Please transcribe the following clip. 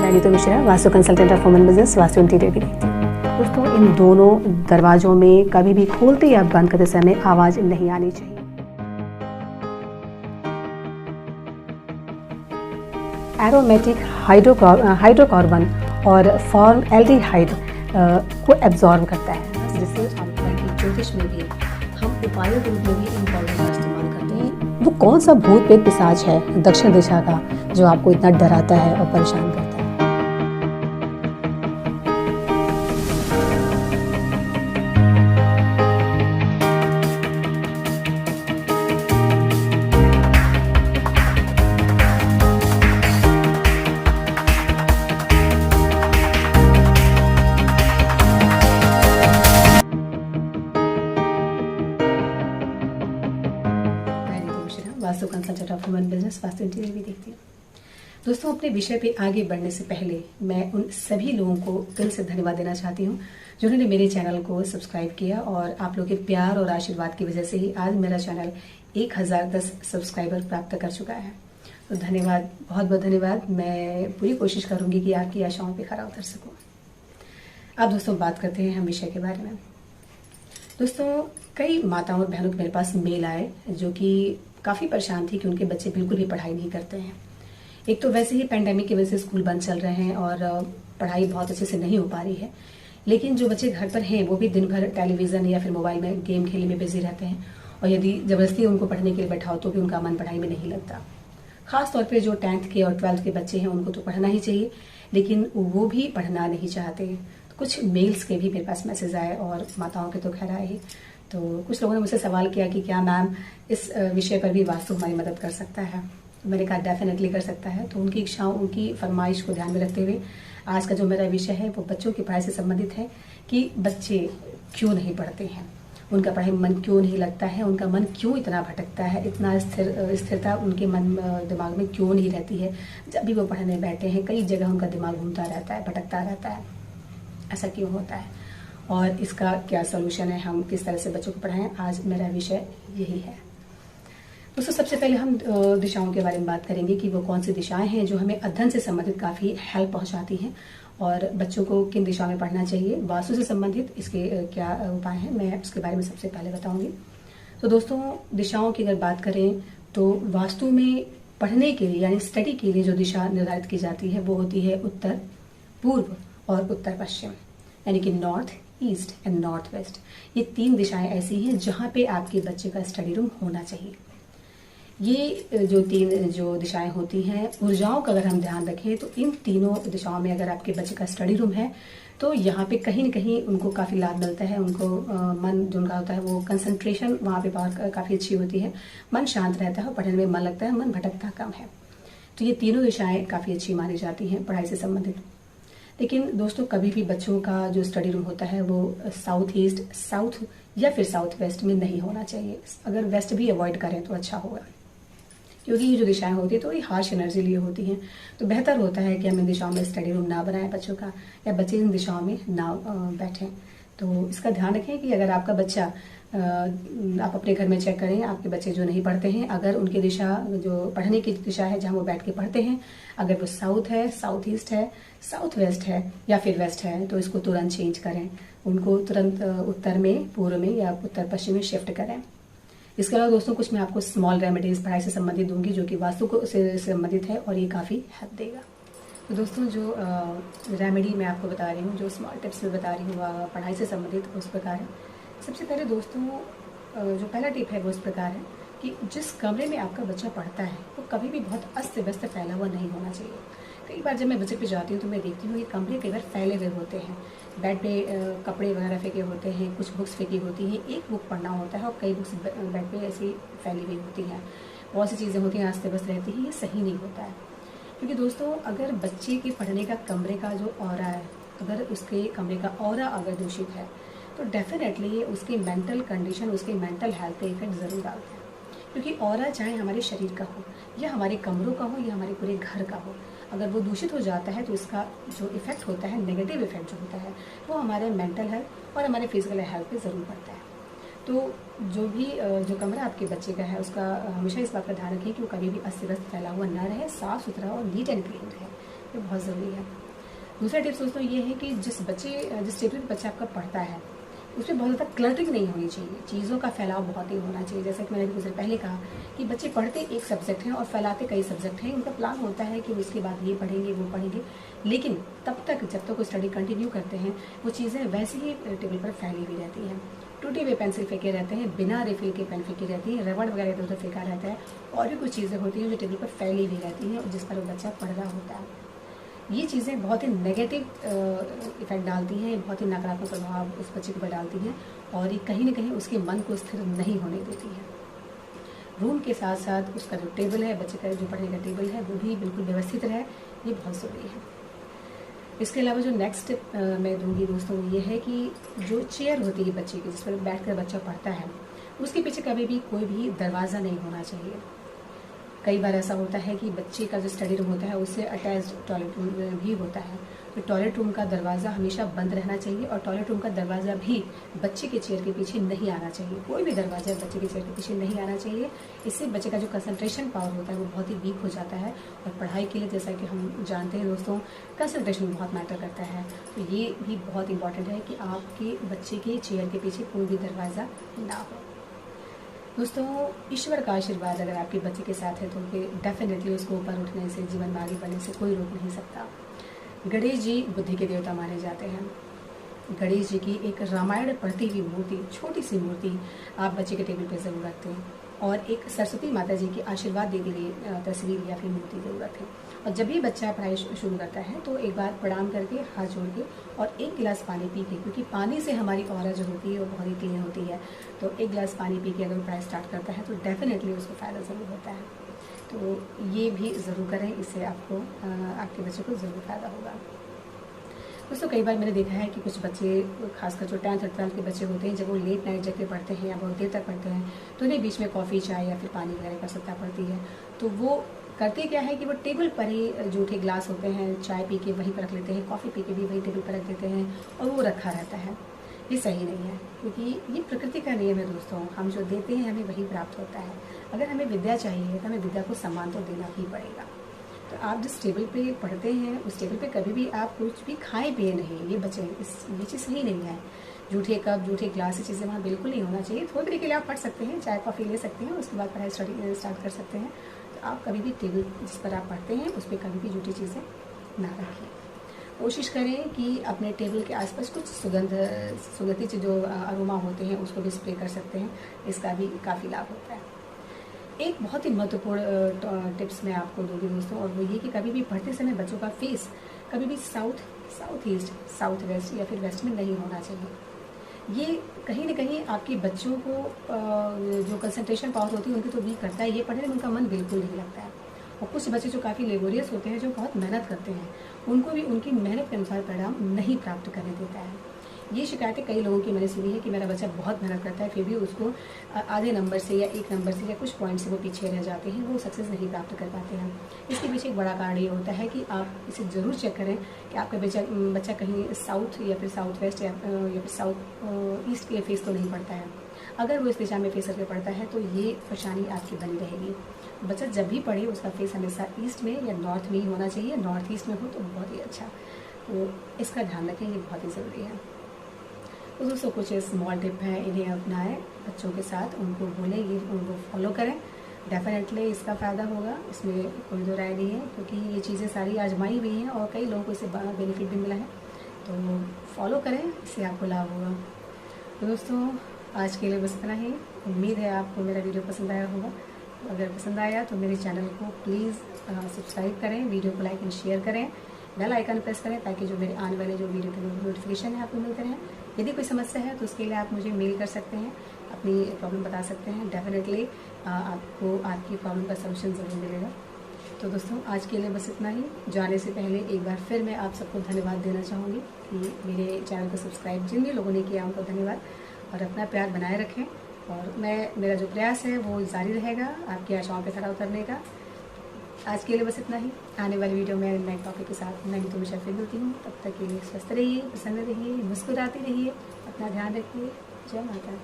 मैं Neetu Mishra, vastu consultant of women business, vastu interior भी देखती हूँ। दोस्तों, इन दोनों दरवाजों में कभी भी खोलते या बंद करते समय आवाज़ नहीं आनी चाहिए। एरोमेटिक हाइड्रोकार्बन और फॉर्मल्डिहाइड को एब्जॉर्ब करता है, जिससे आपकी ज्योतिष में भी हम उपायों के रूप में भी इन पाउडर का इस्तेमाल करते हैं। वो कौन सा भूत प्रेत पिशाच है दक्षिण दिशा का जो आपको इतना डराता है और परेशान करता है? Vastu consultant of women business, vastu interior भी देखती हूँ। दोस्तों, अपने विषय पे आगे बढ़ने से पहले मैं उन सभी लोगों को दिल से धन्यवाद देना चाहती हूँ जिन्होंने मेरे चैनल को सब्सक्राइब किया, और आप लोगों के प्यार और आशीर्वाद की वजह से ही आज मेरा चैनल 1010 सब्सक्राइबर प्राप्त कर चुका है। तो धन्यवाद, बहुत बहुत धन्यवाद। मैं पूरी कोशिश करूंगी कि आपकी आशाओं पर खरा उतर सकूँ। अब दोस्तों बात करते हैं हम विषय के बारे में। दोस्तों, कई माताओं और बहनों के मेरे पास मेल आए जो कि काफ़ी परेशान थी कि उनके बच्चे बिल्कुल भी पढ़ाई नहीं करते हैं। एक तो वैसे ही पैंडेमिक की वजह से स्कूल बंद चल रहे हैं और पढ़ाई बहुत अच्छे से नहीं हो पा रही है, लेकिन जो बच्चे घर पर हैं वो भी दिन भर टेलीविज़न या फिर मोबाइल में गेम खेलने में बिजी रहते हैं, और यदि ज़बरदस्ती उनको पढ़ने के लिए बैठाओ तो भी उनका मन पढ़ाई में नहीं लगता। खास तौर पे जो 10th के और 12th के बच्चे हैं उनको तो पढ़ना ही चाहिए, लेकिन वो भी पढ़ना नहीं चाहते। तो कुछ मेल्स के भी मेरे पास मैसेज आए और माताओं के तो खैर आए ही। तो कुछ लोगों ने मुझसे सवाल किया कि क्या मैम इस विषय पर भी वास्तु हमारी मदद कर सकता है। मैंने कहा डेफिनेटली कर सकता है। तो उनकी इच्छाओं, उनकी फरमाइश को ध्यान में रखते हुए आज का जो मेरा विषय है वो बच्चों की पढ़ाई से संबंधित है कि बच्चे क्यों नहीं पढ़ते हैं, उनका पढ़ाई में मन क्यों नहीं लगता है, उनका मन क्यों इतना भटकता है, इतना स्थिरता उनके मन दिमाग में क्यों नहीं रहती है। जब भी वो पढ़ने बैठे हैं कई जगह उनका दिमाग घूमता रहता है, भटकता रहता है। ऐसा क्यों होता है और इसका क्या सॉल्यूशन है, हम किस तरह से बच्चों को पढ़ाएं, आज मेरा विषय यही है। दोस्तों, सबसे पहले हम दिशाओं के बारे में बात करेंगे कि वो कौन सी दिशाएं हैं जो हमें अध्ययन से संबंधित काफ़ी हेल्प पहुंचाती हैं, और बच्चों को किन दिशाओं में पढ़ना चाहिए। वास्तु से संबंधित इसके क्या उपाय हैं, मैं उसके बारे में सबसे पहले बताऊंगी। तो दोस्तों, दिशाओं की अगर बात करें तो वास्तु में पढ़ने के लिए यानी स्टडी के लिए जो दिशा निर्धारित की जाती है वो होती है उत्तर, पूर्व और उत्तर पश्चिम, यानी कि north east and north west. ये 3 दिशाएं ऐसी हैं जहां पे आपके बच्चे का स्टडी रूम होना चाहिए। ये जो 3 जो दिशाएं होती हैं, ऊर्जाओं का अगर हम ध्यान रखें तो इन तीनों दिशाओं में अगर आपके बच्चे का स्टडी रूम है तो यहाँ पे कहीं न कहीं उनको काफ़ी लाभ मिलता है। उनको मन जो उनका होता है वो कंसंट्रेशन वहाँ पे पावर काफ़ी अच्छी होती है, मन शांत रहता है और पढ़ने में मन लगता है, मन भटकता कम है। तो ये तीनों दिशाएं काफ़ी अच्छी मानी जाती हैं पढ़ाई से संबंधित। लेकिन दोस्तों, कभी भी बच्चों का जो स्टडी रूम होता है वो साउथ ईस्ट, साउथ या फिर साउथ वेस्ट में नहीं होना चाहिए। अगर वेस्ट भी अवॉइड करें तो अच्छा होगा, क्योंकि ये जो दिशाएं होती है तो ये हार्श एनर्जी लिए होती हैं। तो बेहतर होता है कि हम इन दिशाओं में स्टडी रूम ना बनाएं बच्चों का, या बच्चे इन दिशाओं में ना बैठें। तो इसका ध्यान रखें कि अगर आपका बच्चा, आप अपने घर में चेक करें, आपके बच्चे जो नहीं पढ़ते हैं, अगर उनकी दिशा जो पढ़ने की दिशा है जहाँ वो बैठ के पढ़ते हैं, अगर वो साउथ है, साउथ ईस्ट है, साउथ वेस्ट है या फिर वेस्ट है, तो इसको तुरंत चेंज करें। उनको तुरंत उत्तर में, पूर्व में या उत्तर पश्चिम में शिफ्ट करें। इसके अलावा दोस्तों, कुछ मैं आपको स्मॉल रेमेडीज पढ़ाई से संबंधित दूंगी जो कि वास्तु को से संबंधित है, और ये काफ़ी हेल्प देगा। तो दोस्तों, जो रेमेडी मैं आपको बता रही हूँ, जो स्मॉल टिप्स मैं बता रही हूँ पढ़ाई से संबंधित, उस प्रकार है। सबसे पहले दोस्तों, जो पहला टिप है वो इस प्रकार है कि जिस कमरे में आपका बच्चा पढ़ता है वो कभी भी बहुत अस्त व्यस्त फैला हुआ नहीं होना चाहिए। कई बार जब मैं विजिट पे जाती हूँ तो मैं देखती हूँ ये कमरे कई बार फैले हुए होते हैं, बेड पे कपड़े वगैरह फेंके होते हैं, कुछ बुक्स फेंकी होती हैं, एक बुक पढ़ना होता है और कई बुक्स बेड पे ऐसी फैली हुई होती हैं, बहुत सी चीज़ें होती हैं, अस्त व्यस्त रहती हैं। ये सही नहीं होता है, क्योंकि दोस्तों अगर बच्चे के पढ़ने का कमरे का जो ऑरा है, अगर उसके कमरे का ऑरा अगर दूषित है तो डेफिनेटली उसकी मेंटल कंडीशन, उसके मेंटल हेल्थ पे इफेक्ट ज़रूर डालता है। क्योंकि ऑरा चाहे हमारे शरीर का हो या हमारे कमरों का हो या हमारे पूरे घर का हो, अगर वो दूषित हो जाता है तो इसका जो इफेक्ट होता है, नेगेटिव इफेक्ट जो होता है, वो हमारे मेंटल हेल्थ और हमारे फिजिकल हेल्थ पे ज़रूर पड़ता है। तो जो कमरा आपके बच्चे का है उसका हमेशा इस बात का ध्यान रखें कि वो कभी भी अस्त व्यस्त फैला हुआ ना रहे, साफ़ सुथरा और नीट एंड क्लीन रहे। ये बहुत ज़रूरी है। दूसरा टिप्स दोस्तों ये है कि जिस टेबल पे बच्चा आपका पढ़ता है उसमें बहुत ज़्यादा क्लटरिंग नहीं होनी चाहिए, चीज़ों का फैलाव बहुत ही होना चाहिए। जैसा कि मैंने अभी कुछ देर पहले कहा कि बच्चे पढ़ते एक सब्जेक्ट हैं और फैलाते कई सब्जेक्ट हैं। उनका प्लान होता है कि उसके बाद ये पढ़ेंगे वो पढ़ेंगे, लेकिन तब तक जब तक वो स्टडी कंटिन्यू करते हैं वो चीज़ें वैसे ही टेबल पर फैली हुई रहती हैं। टूटे हुए पेंसिल फेंके रहते हैं, बिना रिफिल के पेन फेंकी रहती है, रबड़ वगैरह इधर उधर फेंका रहता है, और भी कुछ चीज़ें होती हैं जो टेबल पर फैली हुई रहती हैं और जिस पर वो बच्चा पढ़ रहा होता है। ये चीज़ें बहुत ही नेगेटिव इफेक्ट डालती हैं, बहुत ही नकारात्मक प्रभाव उस बच्चे के ऊपर डालती हैं और ये कहीं ना कहीं उसके मन को स्थिर नहीं होने देती है। रूम के साथ साथ उसका जो टेबल है, बच्चे का जो पढ़ने का टेबल है, वो भी बिल्कुल व्यवस्थित रहे, ये बहुत ज़रूरी है। इसके अलावा जो नेक्स्ट मैं दूंगी दोस्तों ये है कि जो चेयर होती है बच्चे की जिस पर बैठ कर बच्चा पढ़ता है, उसके पीछे कभी भी कोई भी दरवाज़ा नहीं होना चाहिए। कई बार ऐसा होता है कि बच्चे का जो स्टडी रूम होता है उससे अटैच्ड टॉयलेट रूम भी होता है, तो टॉयलेट रूम का दरवाज़ा हमेशा बंद रहना चाहिए और टॉयलेट रूम का दरवाज़ा भी बच्चे के चेयर के पीछे नहीं आना चाहिए। कोई भी दरवाज़ा बच्चे के चेयर के पीछे नहीं आना चाहिए। इससे बच्चे का जो कंसंट्रेशन पावर होता है वो बहुत ही वीक हो जाता है और पढ़ाई के लिए जैसा कि हम जानते हैं दोस्तों कंसंट्रेशन बहुत मैटर करता है। तो ये भी बहुत इंपॉर्टेंट है कि आपके बच्चे के चेयर के पीछे कोई भी दरवाज़ा ना हो। दोस्तों ईश्वर का आशीर्वाद अगर आपके बच्चे के साथ है तो डेफिनेटली उसको ऊपर उठने से, जीवन में आगे बढ़ने से कोई रोक नहीं सकता। गणेश जी बुद्धि के देवता माने जाते हैं। गणेश जी की एक रामायण पढ़ती हुई मूर्ति, छोटी सी मूर्ति आप बच्चे के टेबल पे ज़रूर रखते हैं और एक सरस्वती माता जी की आशीर्वाद देती हुई तस्वीर या फिर मूर्ति ज़रूर रखें। और जब भी बच्चा पढ़ाई शुरू करता है तो एक बार प्रणाम करके हाथ जोड़ के और एक गिलास पानी पी के, क्योंकि पानी से हमारी ऑरा जो होती है वो बहुत ही क्लीन होती है, तो एक गिलास पानी पी के अगर पढ़ाई स्टार्ट करता है तो डेफिनेटली उसको फ़ायदा ज़रूर होता है। तो ये भी ज़रूर करें, इससे आपको आपके बच्चे को ज़रूर फ़ायदा होगा। दोस्तों कई बार मैंने देखा है कि कुछ बच्चे, खासकर जो 10th और 12th के बच्चे होते हैं, जब वो लेट नाइट जग के पढ़ते हैं या बहुत देर तक पढ़ते हैं तो उन्हें बीच में कॉफ़ी, चाय या फिर पानी वगैरह की आवश्यकता पड़ती है। तो वो करते क्या है कि वो टेबल पर ही जूठे ग्लास होते हैं, चाय पी के वहीं पर रख लेते हैं, कॉफ़ी पी के भी वहीं टेबल पर रख देते हैं और वो रखा रहता है। ये सही नहीं है, क्योंकि ये प्रकृति का नियम है दोस्तों। हम जो देते हैं हमें वही प्राप्त होता है। अगर हमें विद्या चाहिए तो हमें विद्या को सम्मान तो देना ही पड़ेगा। तो आप जिस टेबल पे पढ़ते हैं उस टेबल पे कभी भी आप कुछ भी खाएं पिए नहीं, ये बचे, ये चीज़ सही नहीं है। जूठे कप, जूठे ग्लास, ये चीज़ें वहाँ बिल्कुल नहीं होना चाहिए। थोड़ी देर के लिए आप पढ़ सकते हैं, चाय कॉफ़ी ले सकते हैं, उसके बाद पढ़ाई स्टार्ट कर सकते हैं। तो आप कभी भी टेबल जिस पर आप पढ़ते हैं उस पर कभी भी जूठी चीज़ें ना रखें। कोशिश करें कि अपने टेबल के आसपास कुछ सुगंधित जो अरोमा होते हैं उसको भी स्प्रे कर सकते हैं, इसका भी काफ़ी लाभ होता है। एक बहुत ही महत्वपूर्ण टिप्स मैं आपको दूंगी दोस्तों, और वो ये कि कभी भी पढ़ते समय बच्चों का फेस कभी भी साउथ ईस्ट, साउथ वेस्ट या फिर वेस्ट में नहीं होना चाहिए। ये कहीं ना कहीं आपके बच्चों को जो कंसंट्रेशन पावर होती है उनकी तो वीक करता है, ये पढ़ने में उनका मन बिल्कुल नहीं लगता है। और कुछ बच्चे जो काफ़ी लेबोरियस होते हैं, जो बहुत मेहनत करते हैं, उनको भी उनकी मेहनत के अनुसार परिणाम नहीं प्राप्त करने देता है। ये शिकायतें कई लोगों की मैंने सुनी है कि मेरा बच्चा बहुत मेहनत करता है फिर भी उसको आधे नंबर से या एक नंबर से या कुछ पॉइंट से वो पीछे रह जाते हैं, वो सक्सेस नहीं प्राप्त कर पाते हैं। इसके पीछे एक बड़ा कारण ये होता है कि आप इसे ज़रूर चेक करें कि आपका बच्चा कहीं साउथ या फिर साउथ वेस्ट या फिर साउथ ईस्ट के फेस तो नहीं पड़ता है। अगर वो इस दिशा में फेस करके पड़ता है तो ये परेशानी आपकी बनी रहेगी। बच्चा जब भी पढ़े उसका फेस हमेशा ईस्ट में या नॉर्थ में ही होना चाहिए। नॉर्थ ईस्ट में हो तो बहुत ही अच्छा, तो इसका ध्यान रखें, ये बहुत ही ज़रूरी है। तो दोस्तों कुछ स्मॉल टिप हैं, इन्हें अपनाएं बच्चों के साथ, उनको बोलें, ये उनको फॉलो करें, डेफिनेटली इसका फ़ायदा होगा, इसमें कोई दो राय नहीं है, क्योंकि ये चीज़ें सारी आजमाई हुई हैं और कई लोगों को इससे बेनिफिट भी मिला है। तो फॉलो करें, इससे आपको लाभ होगा। तो दोस्तों आज के लिए बस इतना ही। उम्मीद है आपको मेरा वीडियो पसंद आया होगा। अगर पसंद आया तो मेरे चैनल को प्लीज़ सब्सक्राइब करें, वीडियो को लाइक एंड शेयर करें, बेल आइकन प्रेस करें ताकि जो मेरे आने वाले जो वीडियो के नोटिफिकेशन है आपको मिलते रहें। यदि कोई समस्या है तो उसके लिए आप मुझे मेल कर सकते हैं, अपनी प्रॉब्लम बता सकते हैं। डेफिनेटली आपको आपकी प्रॉब्लम का सलूशन ज़रूर मिलेगा। तो दोस्तों आज के लिए बस इतना ही। जाने से पहले एक बार फिर मैं आप सबको धन्यवाद देना चाहूँगी कि मेरे चैनल को सब्सक्राइब जिन भी लोगों ने किया उनको धन्यवाद, और अपना प्यार बनाए रखें। और मेरा जो प्रयास है वो जारी रहेगा आपकी आशाओं पर खरा उतरने का। आज के लिए बस इतना ही। आने वाली वीडियो में नए टॉपिक के साथ मैं तो फिर मिलती हूँ। तब तक के लिए स्वस्थ रहिए, प्रसन्न रहिए, मुस्कुराते रहिए, अपना ध्यान रखिए। जय माता।